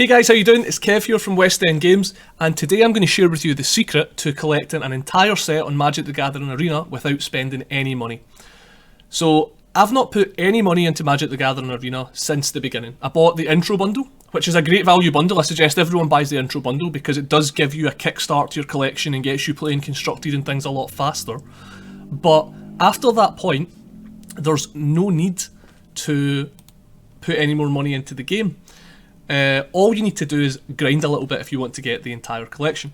Hey guys, how you doing? It's Kev here from West End Games, and today I'm going to share with you the secret to collecting an entire set on Magic the Gathering Arena without spending any money. So, I've not put any money into Magic the Gathering Arena since the beginning. I bought the intro bundle, which is a great value bundle. I suggest everyone buys the intro bundle because it does give you a kickstart to your collection and gets you playing constructed and things a lot faster. But after that point, there's no need to put any more money into the game. All you need to do is grind a little bit if you want to get the entire collection.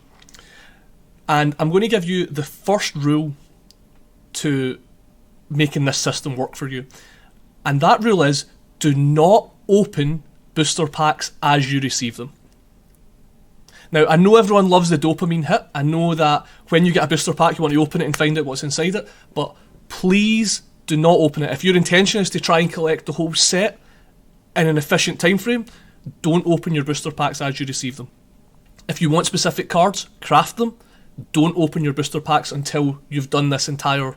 And I'm going to give you the first rule to making this system work for you. And that rule is, do not open booster packs as you receive them. Now, I know everyone loves the dopamine hit. I know that when you get a booster pack, you want to open it and find out what's inside it. But please do not open it. If your intention is to try and collect the whole set in an efficient time frame, don't open your booster packs as you receive them. If you want specific cards, craft them. Don't open your booster packs until you've done this entire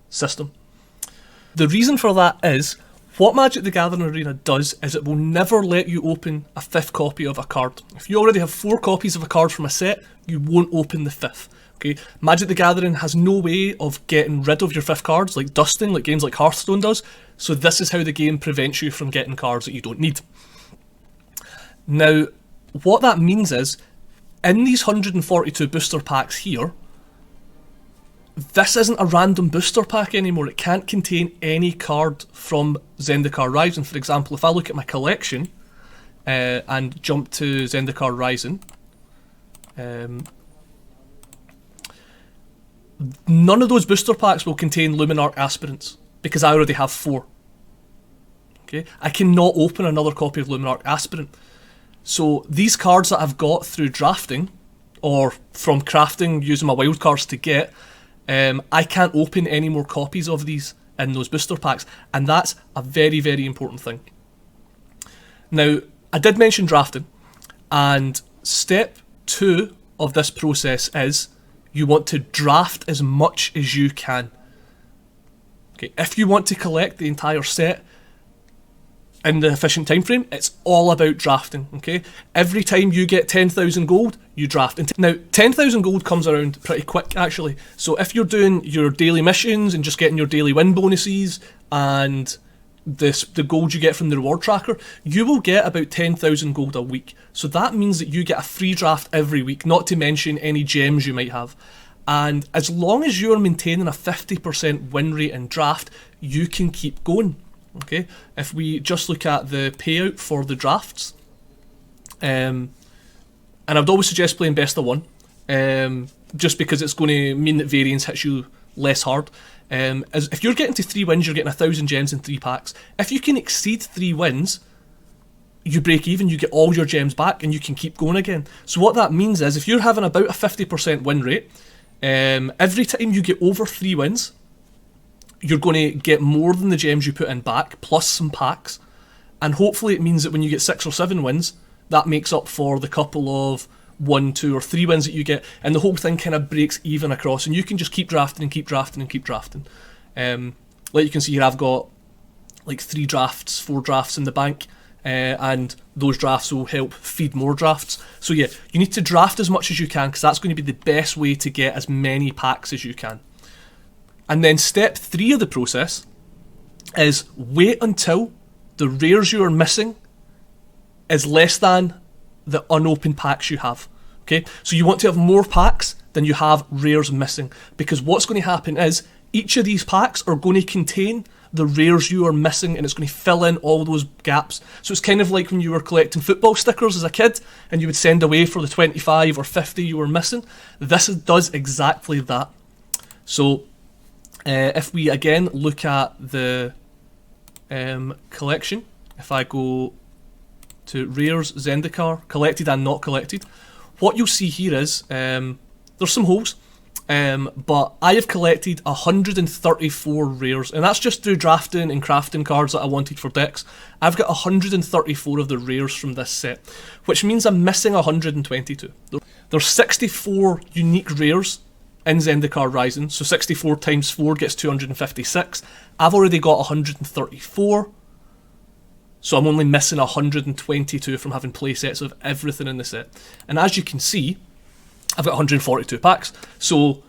system. The reason for that is, what Magic the Gathering Arena does is it will never let you open a fifth copy of a card. If you already have 4 copies of a card from a set, you won't open the fifth. Okay? Magic the Gathering has no way of getting rid of your fifth cards, like dusting, like games like Hearthstone does. So this is how the game prevents you from getting cards that you don't need. Now, what that means is, in these 142 booster packs here, this isn't a random booster pack anymore. It can't contain any card from Zendikar Rising. For example, if I look at my collection and jump to Zendikar Rising, none of those booster packs will contain Luminarch Aspirants because I already have 4. Okay, I cannot open another copy of Luminarch Aspirant. So these cards that I've got through drafting, or from crafting using my wild cards to get, I can't open any more copies of these in those booster packs, and that's a very, very important thing. Now, I did mention drafting, and step 2 of this process is you want to draft as much as you can. Okay, if you want to collect the entire set in the efficient time frame, it's all about drafting. Okay, every time you get 10,000 gold, you draft. Now, 10,000 gold comes around pretty quick, actually. So if you're doing your daily missions and just getting your daily win bonuses and the gold you get from the reward tracker, you will get about 10,000 gold a week. So that means that you get a free draft every week, not to mention any gems you might have. And as long as you're maintaining a 50% win rate in draft, you can keep going. Okay, if we just look at the payout for the drafts, and I would always suggest playing best of 1, just because it's going to mean that variance hits you less hard. As if you're getting to 3 wins, you're getting 1,000 gems in 3 packs. If you can exceed 3 wins, you break even, you get all your gems back, and you can keep going again. So what that means is, if you're having about a 50% win rate, every time you get over 3 wins, you're going to get more than the gems you put in back, plus some packs. And hopefully it means that when you get 6 or 7 wins, that makes up for the couple of 1, 2 or 3 wins that you get, and the whole thing kind of breaks even across, and you can just keep drafting and keep drafting and keep drafting. Like you can see here, I've got like 3 drafts, 4 drafts in the bank, and those drafts will help feed more drafts. So yeah, you need to draft as much as you can, because that's going to be the best way to get as many packs as you can. And then step 3 of the process is wait until the rares you are missing is less than the unopened packs you have. Okay, so you want to have more packs than you have rares missing, because what's going to happen is each of these packs are going to contain the rares you are missing, and it's going to fill in all those gaps. So it's kind of like when you were collecting football stickers as a kid and you would send away for the 25 or 50 you were missing. This does exactly that. So if we again look at the collection, if I go to Rares, Zendikar, collected and not collected, what you'll see here is there's some holes, but I have collected 134 rares, and that's just through drafting and crafting cards that I wanted for decks. I've got 134 of the rares from this set, which means I'm missing 122. There's 64 unique rares in Zendikar Rising, so 64 times 4 gets 256. I've already got 134. So I'm only missing 122 from having play sets of everything in the set. And as you can see, I've got 142 packs. So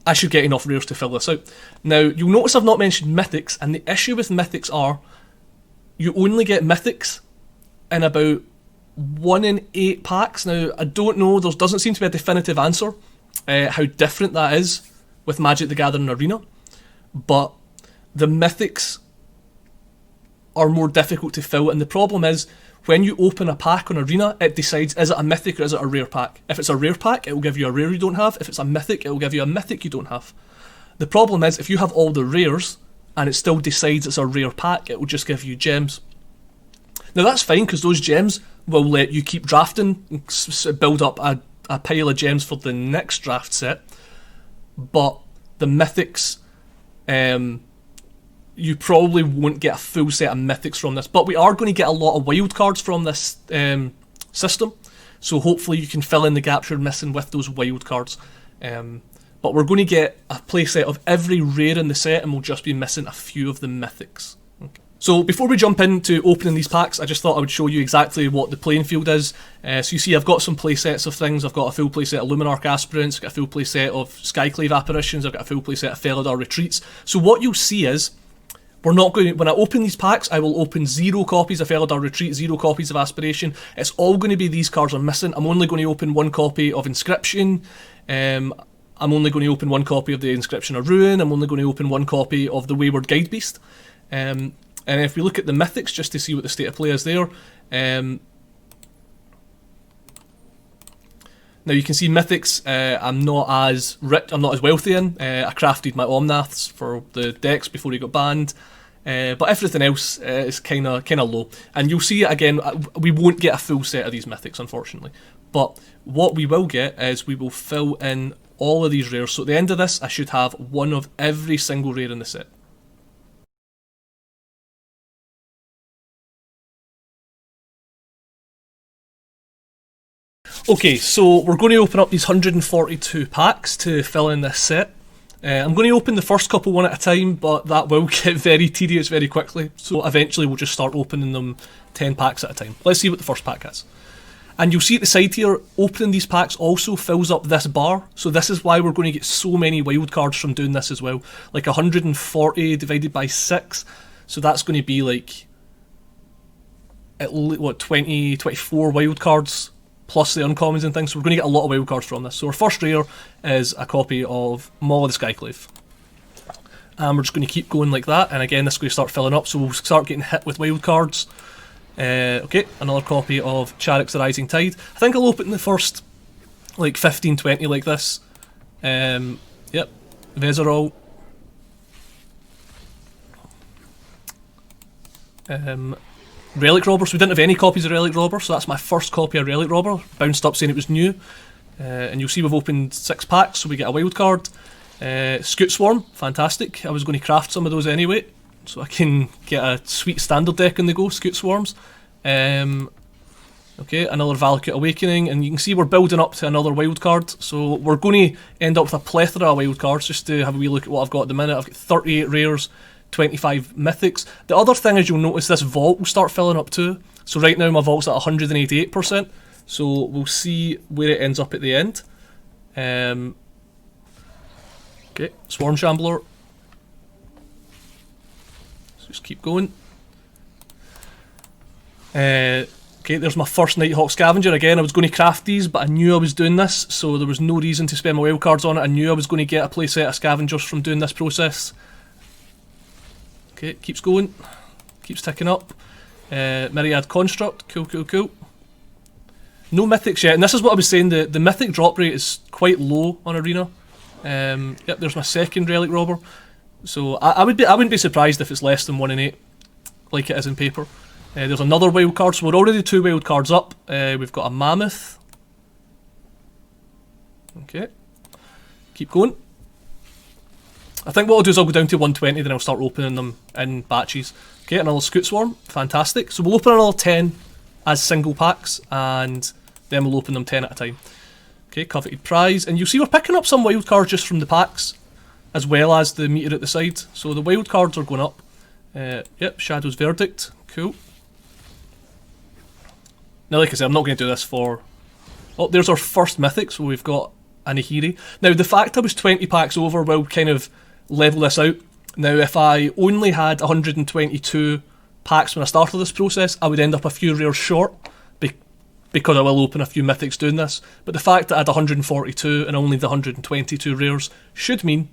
I should get enough rares to fill this out. Now, you'll notice I've not mentioned mythics, and the issue with mythics are you only get mythics in about 1 in 8 packs. Now, I don't know, there doesn't seem to be a definitive answer how different that is with Magic the Gathering Arena, but the mythics are more difficult to fill, and the problem is when you open a pack on Arena, it decides, is it a mythic or is it a rare pack? If it's a rare pack, it will give you a rare you don't have. If it's a mythic, it will give you a mythic you don't have. The problem is, if you have all the rares and it still decides it's a rare pack, it will just give you gems. Now that's fine, because those gems will let you keep drafting and build up a pile of gems for the next draft set, but the mythics, you probably won't get a full set of mythics from this, but we are going to get a lot of wild cards from this system, so hopefully you can fill in the gaps you're missing with those wild cards. But we're going to get a playset of every rare in the set, and we'll just be missing a few of the mythics. Okay. So before we jump into opening these packs, I just thought I would show you exactly what the playing field is. So you see I've got some playsets of things. I've got a full playset of Luminarch Aspirants, I've got a full playset of Skyclave Apparitions, I've got a full playset of Felidar Retreats. So what you'll see is, we're not going to, when I open these packs, I will open 0 copies of Felidar Retreat, 0 copies of Aspiration. It's all going to be these cards I'm missing. I'm only going to open 1 copy of Inscription. I'm only going to open 1 copy of the Inscription of Ruin. I'm only going to open 1 copy of the Wayward Guidebeast. And if we look at the mythics, just to see what the state of play is there. Now you can see mythics, I'm not as rich, I'm not as wealthy in. I crafted my Omnaths for the decks before he got banned. But everything else is kind of low. And you'll see it again, we won't get a full set of these mythics, unfortunately. But what we will get is we will fill in all of these rares. So at the end of this, I should have 1 of every single rare in the set. Okay, so we're going to open up these 142 packs to fill in this set. I'm going to open the first couple one at a time, but that will get very tedious very quickly. So eventually we'll just start opening them 10 packs at a time. Let's see what the first pack is. And you'll see at the side here, opening these packs also fills up this bar. So this is why we're going to get so many wild cards from doing this as well. Like 140 divided by 6. So that's going to be like, what, 20, 24 wild cards plus the uncommons and things, so we're going to get a lot of wild cards from this. So our first rare is a copy of Maul of the Skyclave. And we're just going to keep going like that, and again this is going to start filling up, so we'll start getting hit with wild cards. Okay, another copy of Chariots of the Rising Tide. I think I'll open the first like 15-20 like this. Yep, Vezerol. Relic Robber, so we didn't have any copies of Relic Robber, so that's my first copy of Relic Robber. Bounced up saying it was new. And you'll see we've opened 6 packs, so we get a wild card. Scoot Swarm, fantastic. I was going to craft some of those anyway, so I can get a sweet standard deck on the go, Scoot Swarms. Okay, another Valakut Awakening, and you can see we're building up to another wild card, so we're going to end up with a plethora of wild cards, just to have a wee look at what I've got at the minute. I've got 38 rares, 25 mythics. The other thing is, you'll notice this vault will start filling up too. So right now my vault's at 188%, so we'll see where it ends up at the end. Okay, Swarm Shambler. So just keep going. Okay, there's my first Nighthawk Scavenger. Again, I was going to craft these, but I knew I was doing this, so there was no reason to spend my wildcards on it. I knew I was going to get a playset of Scavengers from doing this process. Okay, keeps going, keeps ticking up. Myriad Construct, cool. No mythics yet, and this is what I was saying, the mythic drop rate is quite low on Arena. Yep, there's my second Relic Robber. So I wouldn't be surprised if it's less than 1 in 8, like it is in paper. There's another wild card, so we're already 2 wild cards up. We've got a Mammoth. Okay, keep going. I think what I'll do is I'll go down to 120, then I'll start opening them in batches. Okay, another Scoot Swarm, fantastic. So we'll open another 10 as single packs, and then we'll open them 10 at a time. Okay, Coveted Prize, and you'll see we're picking up some wild cards just from the packs, as well as the meter at the side. So the wild cards are going up. Yep, Shadow's Verdict, Cool. Now, like I said, I'm not going to do this for... Oh, there's our first mythic, so we've got a Nahiri. Now, the fact I was 20 packs over will kind of level this out. Now, if I only had 122 packs when I started this process, I would end up a few rares short, because I will open a few mythics doing this. But the fact that I had 142 and only the 122 rares should mean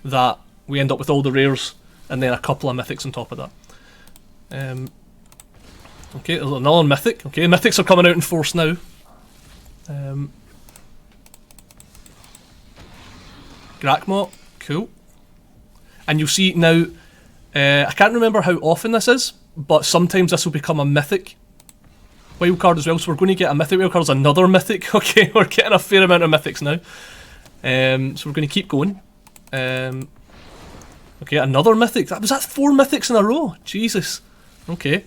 that we end up with all the rares and then a couple of mythics on top of that. Okay, there's another mythic. Okay, mythics are coming out in force now. Grakmaw, cool. And you'll see now, I can't remember how often this is, but sometimes this will become a mythic wildcard as well, so we're going to get a mythic wildcard as another mythic. Okay, we're getting a fair amount of mythics now. So we're going to keep going. Okay, another mythic. Was that 4 mythics in a row? Jesus. Okay.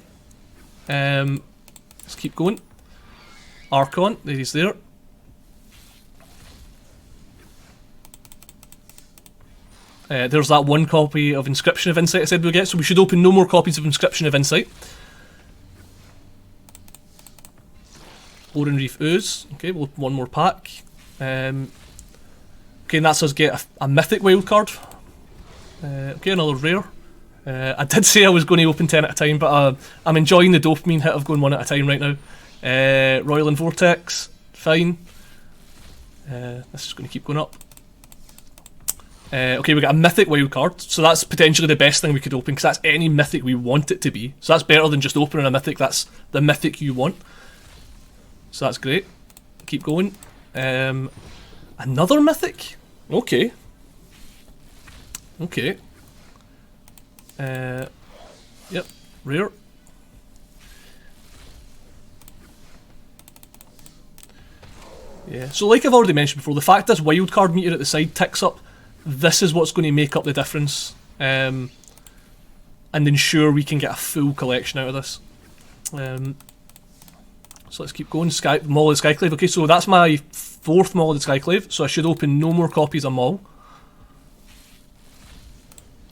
Let's keep going. Archon, there he's there. There's that one copy of Inscription of Insight I said we'll get, so we should open no more copies of Inscription of Insight. Oran Reef Ooze. Okay, we'll open one more pack. Okay, and that's us get a mythic wildcard. Okay, another rare. I did say I was going to open 10 at a time, but I'm enjoying the dopamine hit of going 1 at a time right now. Royal and Vortex, fine. This is going to keep going up. Okay, we got a mythic wildcard, so that's potentially the best thing we could open, because that's any mythic we want it to be. So that's better than just opening a mythic, that's the mythic you want. So that's great. Keep going. Another mythic? Okay. Okay. Yep, rare. Yeah, so like I've already mentioned before, the fact this wildcard meter at the side ticks up, this is what's going to make up the difference, and ensure we can get a full collection out of this. So let's keep going. Maul of the Skyclave. Okay, so that's my 4th Maul of the Skyclave, so I should open no more copies of Maul.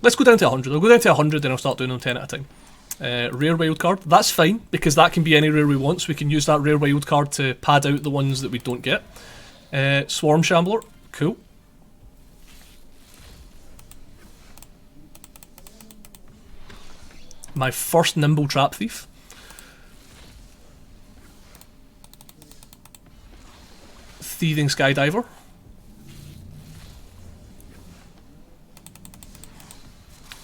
Let's go down to 100. I'll go down to 100, then I'll start doing them 10 at a time. Rare wildcard. That's fine, because that can be any rare we want, so we can use that rare wildcard to pad out the ones that we don't get. Swarm Shambler. Cool. My first Nimble Trap Thief. Thieving Skydiver.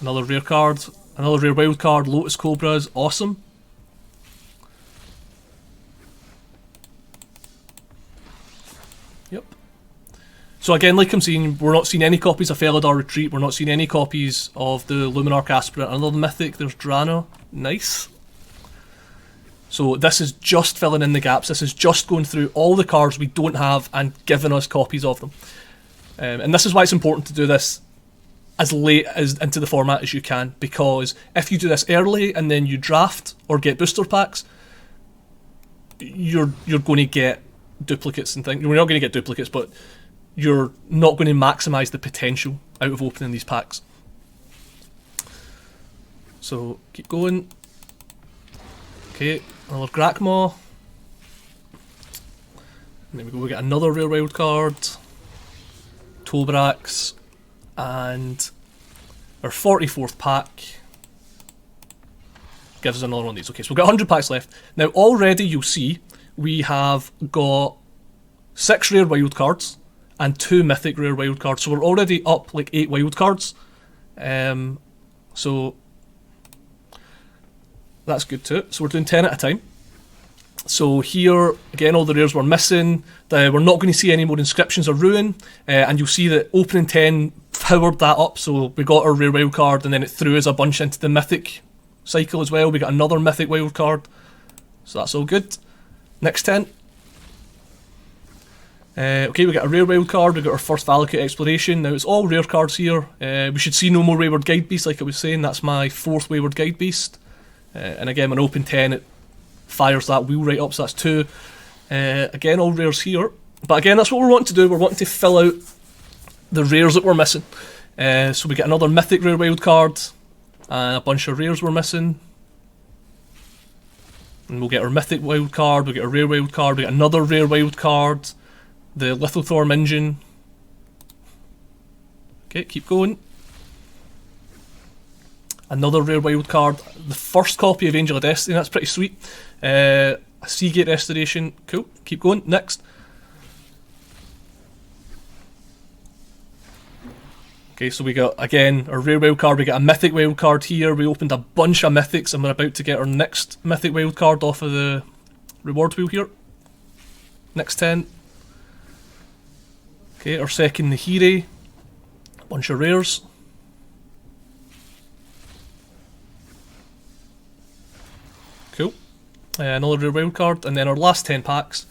Another rare card. Another rare wild card. Lotus Cobras. Awesome. Yep. So again, like I'm saying, we're not seeing any copies of Felidar Retreat. We're not seeing any copies of the Luminarch Aspirant. Another mythic. There's Drano. Nice. So this is just filling in the gaps. This is just going through all the cards we don't have and giving us copies of them. And this is why it's important to do this as late as into the format as you can, because if you do this early and then you draft or get booster packs, you're going to get duplicates and things. You're not going to get duplicates, but you're not going to maximise the potential out of opening these packs. So keep going. Okay, another Grakmaw. And there we go, we get another rare wild card. Tobrax. And our 44th pack gives us another one of these. Okay, so we've got 100 packs left. Now already you'll see we have got 6 rare wild cards and 2 mythic rare wild cards. So we're already up like 8 wild cards. So that's good too. So we're doing 10 at a time. So here, again, all the rares we're missing. We're not going to see any more Inscriptions or Ruin. And you'll see that opening 10 powered that up. So we got our rare wild card and then it threw us a bunch into the mythic cycle as well. We got another mythic wild card. So that's all good. Next 10. Okay, we got a rare wild card. We got our first Valakut Exploration. Now it's all rare cards here. We should see no more Wayward Guide Beast, like I was saying. That's my 4th Wayward Guide Beast. And again, when I open 10, it fires that wheel right up, so that's 2. Again, all rares here. But again, that's what we're wanting to do. We're wanting to fill out the rares that we're missing. So we get another mythic rare wild card. And a bunch of rares we're missing. And we'll get our mythic wild card, we'll get a rare wild card, we get another rare wild card, the Lithothorm engine. Okay, keep going. Another rare wild card, the first copy of Angel of Destiny, that's pretty sweet. A Seagate Restoration, cool, keep going, next. Okay, so we got, again, a rare wild card, we got a mythic wild card here, we opened a bunch of mythics and we're about to get our next mythic wild card off of the reward wheel here. Next 10. Okay, our second Nahiri, a bunch of rares. Cool. Another rare wild card, and then our last 10 packs.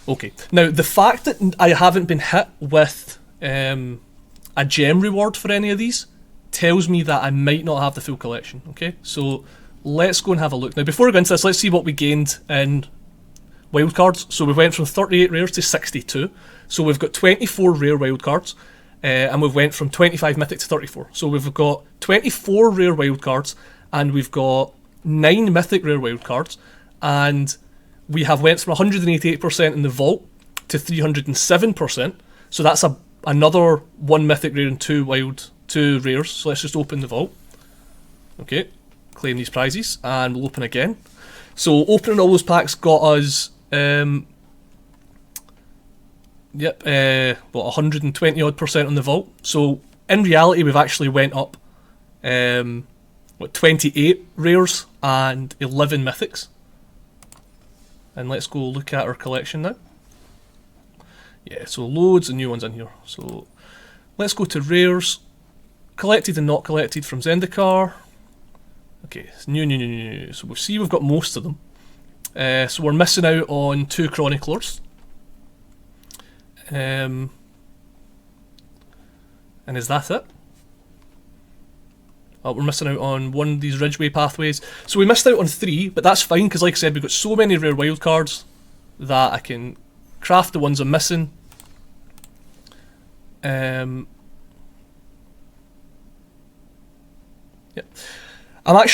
Okay, now the fact that I haven't been hit with a gem reward for any of these tells me that I might not have the full collection, okay? So let's go and have a look. Now before we go into this, let's see what we gained in wildcards. So we went from 38 rares to 62. So we've got 24 rare wildcards, and we've went from 25 mythic to 34. So we've got 24 rare wildcards, and we've got 9 mythic rare wildcards, and we have went from 188% in the vault to 307%. So that's another 1 mythic rare and 2 rares. So let's just open the vault. Okay, claim these prizes, and we'll open again. So opening all those packs got us, 120 odd percent on the vault. So in reality, we've actually went up, 28 rares and 11 mythics. And let's go look at our collection now. Yeah, so loads of new ones in here. So let's go to rares. Collected and not collected from Zendikar. Okay, it's new. So we'll see we've got most of them. So we're missing out on 2 Chroniclers. And is that it? Oh, we're missing out on 1 of these Ridgeway pathways. So we missed out on 3, but that's fine, because like I said, we've got so many rare wildcards that I can craft the ones I'm missing. Yep. I'm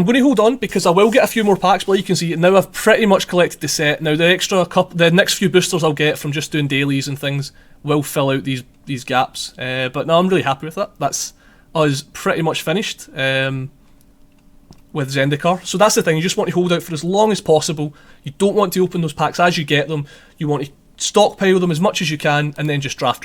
going to hold on, because I will get a few more packs, but you can see now I've pretty much collected the set. Now the next few boosters I'll get from just doing dailies and things will fill out these gaps. But no, I'm really happy with that. That's us pretty much finished with Zendikar. So that's the thing, you just want to hold out for as long as possible. You don't want to open those packs as you get them. You want to stockpile them as much as you can, and then just draft.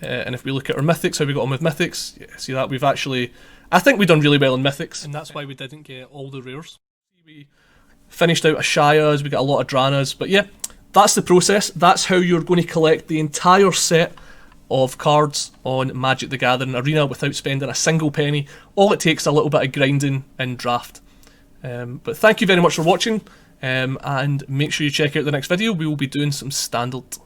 And if we look at our mythics, how we got on with mythics, yeah, see that we've actually, I think we've done really well in mythics, and that's why we didn't get all the rares. We finished out Ashayas, we got a lot of Dranas, but yeah, that's the process. That's how you're going to collect the entire set of cards on Magic the Gathering Arena without spending a single penny. All it takes is a little bit of grinding and draft. But thank you very much for watching, and make sure you check out the next video. We will be doing some standard.